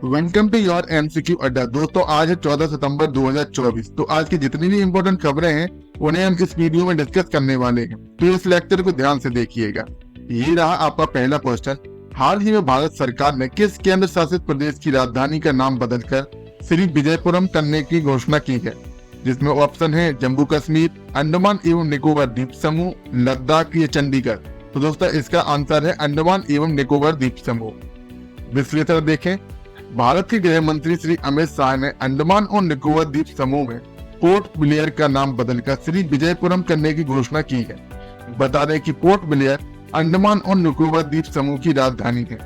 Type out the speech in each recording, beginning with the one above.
Welcome to your MCQ अड्डा। दोस्तों आज है 14 सितंबर 2024। तो आज की जितनी भी इंपॉर्टेंट खबरें हैं उन्हें हम इस वीडियो में डिस्कस करने वाले हैं, तो इस लेक्चर को ध्यान से देखिएगा। ये रहा आपका पहला क्वेश्चन। हाल ही में भारत सरकार ने किस केंद्र शासित प्रदेश की राजधानी का नाम बदलकर श्री विजयपुरम करने की घोषणा की है? जिसमें ऑप्शन है जम्मू कश्मीर, अंडमान एवं निकोबार द्वीप समूह, लद्दाख या चंडीगढ़। तो दोस्तों इसका आंसर है अंडमान एवं निकोबार द्वीप समूह। विश्लेषण देखें। भारत के गृह मंत्री श्री अमित शाह ने अंडमान और निकोबार द्वीप समूह में पोर्ट ब्लेयर का नाम बदलकर श्री विजयपुरम करने की घोषणा की है। बता दें कि पोर्ट ब्लेयर अंडमान और निकोबार द्वीप समूह की राजधानी है।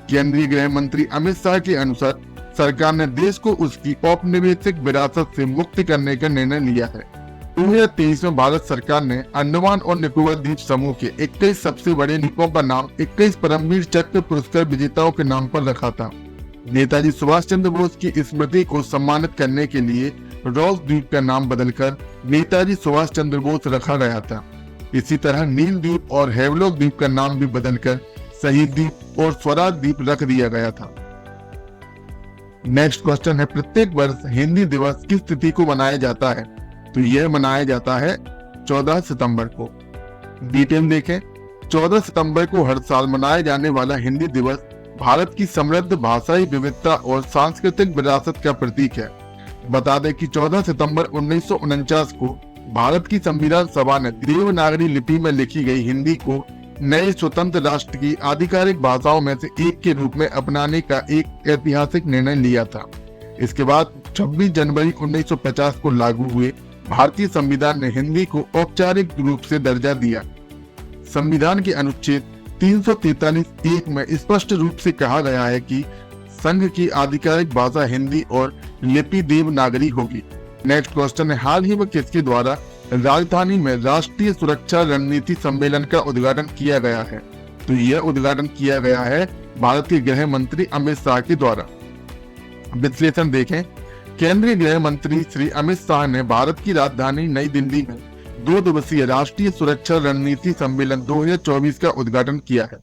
केंद्रीय गृह मंत्री अमित शाह के अनुसार सरकार ने देश को उसकी औपनिवेशिक विरासत से मुक्त करने का निर्णय लिया है। 2023 में भारत सरकार ने अंडमान और निकोबार द्वीप समूह के 21 सबसे बड़े द्वीपों का नाम 21 परमवीर चक्र पुरस्कार विजेताओं के नाम पर रखा था। नेताजी सुभाष चंद्र बोस की स्मृति को सम्मानित करने के लिए रॉस द्वीप का नाम बदलकर नेताजी सुभाष चंद्र बोस रखा गया था। इसी तरह नील द्वीप और हेवलॉक द्वीप का नाम भी बदलकर शहीद द्वीप और स्वराज द्वीप रख दिया गया था। नेक्स्ट क्वेश्चन है, प्रत्येक वर्ष हिंदी दिवस किस तिथि को मनाया जाता है? तो यह मनाया जाता है 14 सितंबर को। डिटेल देखें। 14 सितंबर को हर साल मनाया जाने वाला हिंदी दिवस भारत की समृद्ध भाषाई विविधता और सांस्कृतिक विरासत का प्रतीक है। बता दें कि 14 सितंबर 1949 को भारत की संविधान सभा ने देवनागरी लिपि में लिखी गई हिंदी को नए स्वतंत्र राष्ट्र की आधिकारिक भाषाओं में से एक के रूप में अपनाने का एक ऐतिहासिक निर्णय लिया था। इसके बाद 26 जनवरी 1950 को लागू हुए भारतीय संविधान ने हिंदी को औपचारिक रूप से दर्जा दिया। संविधान के अनुच्छेद 343(1) में स्पष्ट रूप से कहा गया है कि संघ की आधिकारिक भाषा हिंदी और लिपि देवनागरी होगी। नेक्स्ट क्वेश्चन है, हाल ही में किसके द्वारा राजधानी में राष्ट्रीय सुरक्षा रणनीति सम्मेलन का उद्घाटन किया गया है? तो यह उद्घाटन किया गया है भारत के गृह मंत्री अमित शाह के द्वारा। विश्लेषण देखें। केंद्रीय गृह मंत्री श्री अमित शाह ने भारत की राजधानी नई दिल्ली में 2 दिवसीय राष्ट्रीय सुरक्षा रणनीति सम्मेलन 2024 का उद्घाटन किया है।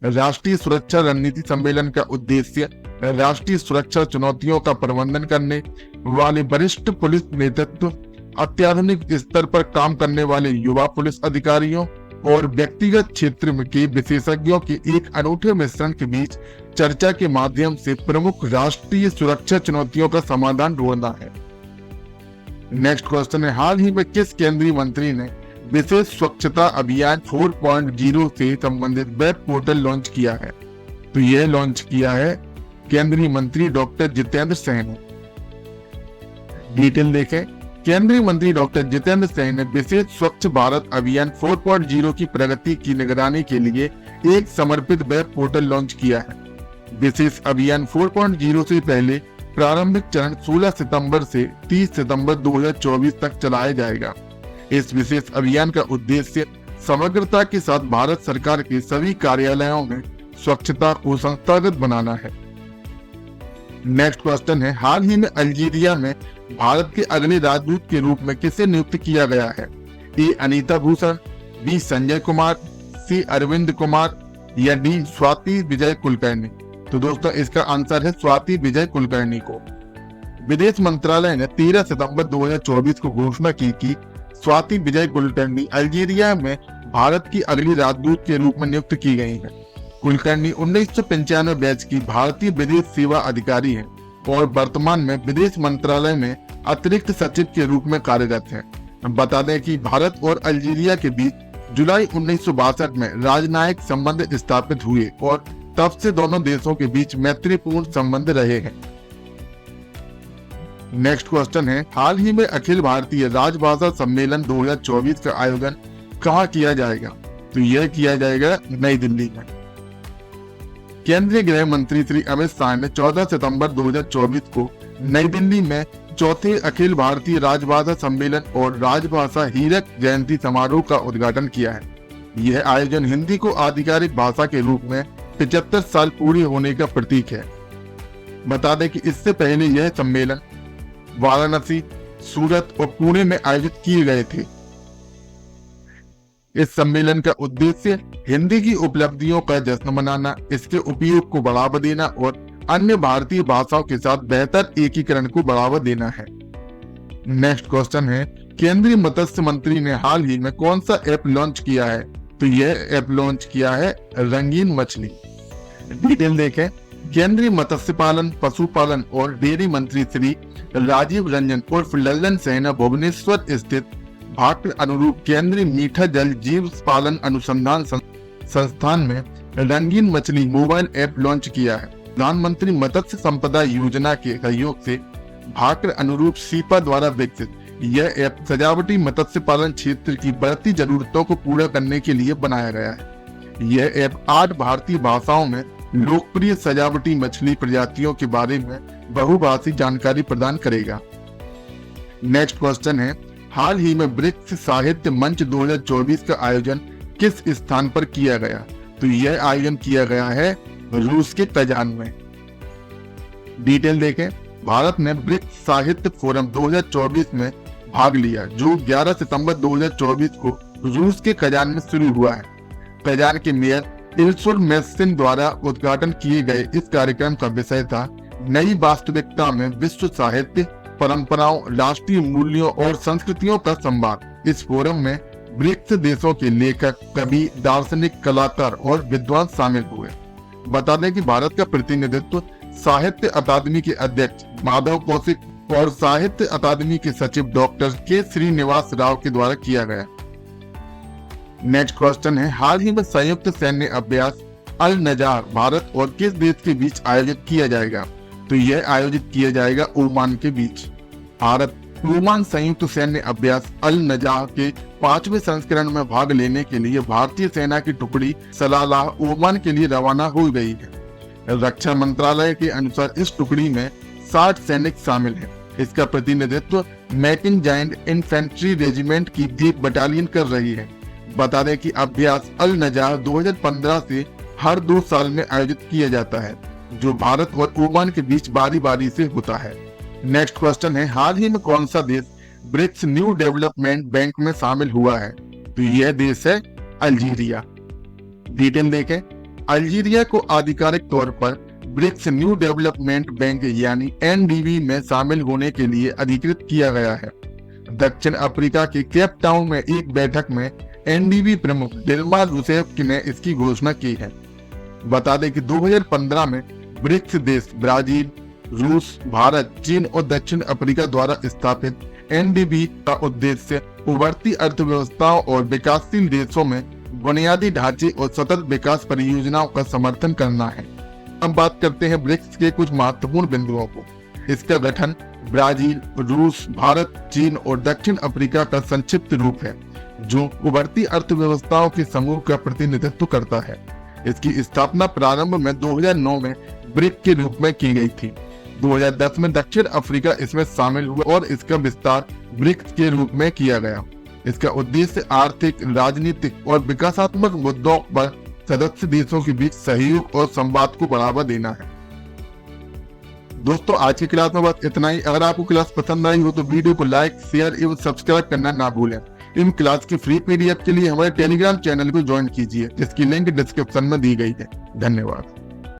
राष्ट्रीय सुरक्षा रणनीति सम्मेलन का उद्देश्य राष्ट्रीय सुरक्षा चुनौतियों का प्रबंधन करने वाले वरिष्ठ पुलिस नेतृत्व, अत्याधुनिक स्तर पर काम करने वाले युवा पुलिस अधिकारियों और व्यक्तिगत क्षेत्र के विशेषज्ञों के एक अनूठे मिश्रण के बीच चर्चा के माध्यम से प्रमुख राष्ट्रीय सुरक्षा चुनौतियों का समाधान ढूंढना है। नेक्स्ट क्वेश्चन है, हाल ही में किस केंद्रीय मंत्री ने विशेष स्वच्छता अभियान 4.0 से संबंधित वेब पोर्टल लॉन्च किया है? तो यह लॉन्च किया है केंद्रीय मंत्री डॉक्टर जितेंद्र सिंह ने। डिटेल देखें। केंद्रीय मंत्री डॉक्टर जितेंद्र सिंह ने विशेष स्वच्छ भारत अभियान 4.0 की प्रगति की निगरानी के लिए एक समर्पित वेब पोर्टल लॉन्च किया है। विशेष अभियान 4.0 से पहले प्रारंभिक चरण 16 सितंबर से 30 सितंबर 2024 तक चलाया जाएगा। इस विशेष अभियान का उद्देश्य समग्रता के साथ भारत सरकार के सभी कार्यालयों में स्वच्छता को संस्थागत बनाना है। नेक्स्ट क्वेश्चन है, हाल ही में अल्जीरिया में भारत के अगले राजदूत के रूप में किसे नियुक्त किया गया है? ए अनीता भूषण, बी संजय कुमार, सी अरविंद कुमार या डी स्वाति विजय कुलकर्णी। तो दोस्तों इसका आंसर है स्वाति विजय कुलकर्णी को। विदेश मंत्रालय ने 13 सितंबर 2024 को घोषणा की कि स्वाति विजय कुलकर्णी अल्जीरिया में भारत की अगली राजदूत के रूप में नियुक्त की गई है। कुलकर्णी 1995 बैच की भारतीय विदेश सेवा अधिकारी है और वर्तमान में विदेश मंत्रालय में अतिरिक्त सचिव के रूप में कार्यरत है। बता दें कि भारत और अल्जीरिया के बीच जुलाई 1962 में राजनयिक संबंध स्थापित हुए और तब से दोनों देशों के बीच मैत्रीपूर्ण संबंध रहे हैं। नेक्स्ट क्वेश्चन है, हाल ही में अखिल भारतीय राजभाषा सम्मेलन 2024 का आयोजन कहाँ किया जाएगा? तो यह किया जाएगा नई दिल्ली में। केंद्रीय गृह मंत्री श्री अमित शाह ने 14 सितंबर 2024 को नई दिल्ली में चौथे अखिल भारतीय राजभाषा सम्मेलन और राजभाषा हीरक जयंती समारोह का उद्घाटन किया है। यह आयोजन हिंदी को आधिकारिक भाषा के रूप में 75 साल पूरे होने का प्रतीक है। बता दें कि इससे पहले यह सम्मेलन वाराणसी, सूरत और पुणे में आयोजित किए गए थे। इस सम्मेलन का उद्देश्य हिंदी की उपलब्धियों का जश्न मनाना, इसके उपयोग को बढ़ावा देना और अन्य भारतीय भाषाओं के साथ बेहतर एकीकरण को बढ़ावा देना है। नेक्स्ट क्वेश्चन है, केंद्रीय मत्स्य मंत्री ने हाल ही में कौन सा ऐप लॉन्च किया है? तो यह ऐप लॉन्च किया है रंगीन मछली। डिटेल देखें, केंद्रीय मत्स्य पालन, पशुपालन और डेयरी मंत्री श्री राजीव रंजन उर्फ लल्लन सेना भुवनेश्वर स्थित भाक्र अनुरूप केंद्रीय मीठा जल जीव पालन अनुसंधान संस्थान में रंगीन मछली मोबाइल ऐप लॉन्च किया है। प्रधानमंत्री मत्स्य संपदा योजना के सहयोग से भाक्र अनुरूप सीपा द्वारा विकसित यह ऐप सजावटी मत्स्य पालन क्षेत्र की बढ़ती जरूरतों को पूरा करने के लिए बनाया गया है। यह ऐप 8 भारतीय भाषाओं में लोकप्रिय सजावटी मछली प्रजातियों के बारे में बहुभाषी जानकारी प्रदान करेगा। नेक्स्ट क्वेश्चन है, हाल ही में ब्रिक्स साहित्य मंच 2024 का आयोजन किस स्थान पर किया गया? तो यह आयोजन किया गया है रूस के कजान में। डिटेल देखें, भारत ने ब्रिक्स साहित्य फोरम 2024 में भाग लिया, जो 11 सितंबर 2024 को रूस के कजान में शुरू हुआ है। कजान के मेयर इल्सुर मेस्सिन द्वारा उद्घाटन किए गए इस कार्यक्रम का विषय था नई वास्तविकता में विश्व साहित्य, परंपराओं, राष्ट्रीय मूल्यों और संस्कृतियों का संवाद। इस फोरम में ब्रिक्स देशों के लेखक, कवि, दार्शनिक, कलाकार और विद्वान शामिल हुए। बता दें कि भारत का प्रतिनिधित्व साहित्य अकादमी के अध्यक्ष माधव कौशिक और साहित्य अकादमी के सचिव डॉक्टर के श्रीनिवास राव के द्वारा किया गया। नेक्स्ट क्वेश्चन है, हाल ही में संयुक्त सैन्य अभ्यास अल नजार भारत और किस देश के बीच आयोजित किया जाएगा? तो यह आयोजित किया जाएगा ओमान के बीच। भारत ओमान संयुक्त सैन्य अभ्यास अल नजार के 5वें संस्करण में भाग लेने के लिए भारतीय सेना की टुकड़ी सलालाह ओमान के लिए रवाना हो गई है। रक्षा मंत्रालय के अनुसार इस टुकड़ी में 60 सैनिक शामिल हैं। इसका प्रतिनिधित्व मैकिंग जाइंट इन्फेंट्री रेजिमेंट की दीप बटालियन कर रही है। बता दें कि अभ्यास अल नजार 2015 से हर 2 साल में आयोजित किया जाता है, जो भारत और ओमान के बीच बारी बारी से होता है। नेक्स्ट क्वेश्चन है, हाल ही में कौन सा देश ब्रिक्स न्यू डेवलपमेंट बैंक में शामिल हुआ है? तो यह देश है अल्जीरिया। डिटेल देखें, अल्जीरिया को आधिकारिक तौर पर ब्रिक्स न्यू डेवलपमेंट बैंक यानी एनडीबी में शामिल होने के लिए अधिकृत किया गया है। दक्षिण अफ्रीका के केप टाउन में एक बैठक में एनडीबी प्रमुख दिलमा रूसेफ ने इसकी घोषणा की है। बता दें कि 2015 में ब्रिक्स देश ब्राजील, रूस, भारत, चीन और दक्षिण अफ्रीका द्वारा स्थापित एनडीबी का उद्देश्य उभरती अर्थव्यवस्थाओं और विकासशील देशों में बुनियादी ढांचे और सतत विकास परियोजनाओं का समर्थन करना है। अब बात करते हैं ब्रिक्स के कुछ महत्वपूर्ण बिंदुओं को। इसका गठन ब्राजील, रूस, भारत, चीन और दक्षिण अफ्रीका का संक्षिप्त रूप है, जो उभरती अर्थव्यवस्थाओं के समूह का प्रतिनिधित्व करता है। इसकी स्थापना प्रारंभ में 2009 में ब्रिक के रूप में की गई थी। 2010 में दक्षिण अफ्रीका इसमें शामिल हुआ और इसका विस्तार ब्रिक्स के रूप में किया गया। इसका उद्देश्य आर्थिक, राजनीतिक और विकासात्मक मुद्दों पर सदस्य देशों के बीच सहयोग और संवाद को बढ़ावा देना है। दोस्तों, आज की क्लास में बस इतना ही। अगर आपको क्लास पसंद आई हो तो वीडियो को लाइक, शेयर एवं सब्सक्राइब करना ना भूलें। इन क्लास की फ्री पीडीएफ के लिए हमारे टेलीग्राम चैनल को ज्वाइन कीजिए, जिसकी लिंक डिस्क्रिप्शन में दी गई है। धन्यवाद।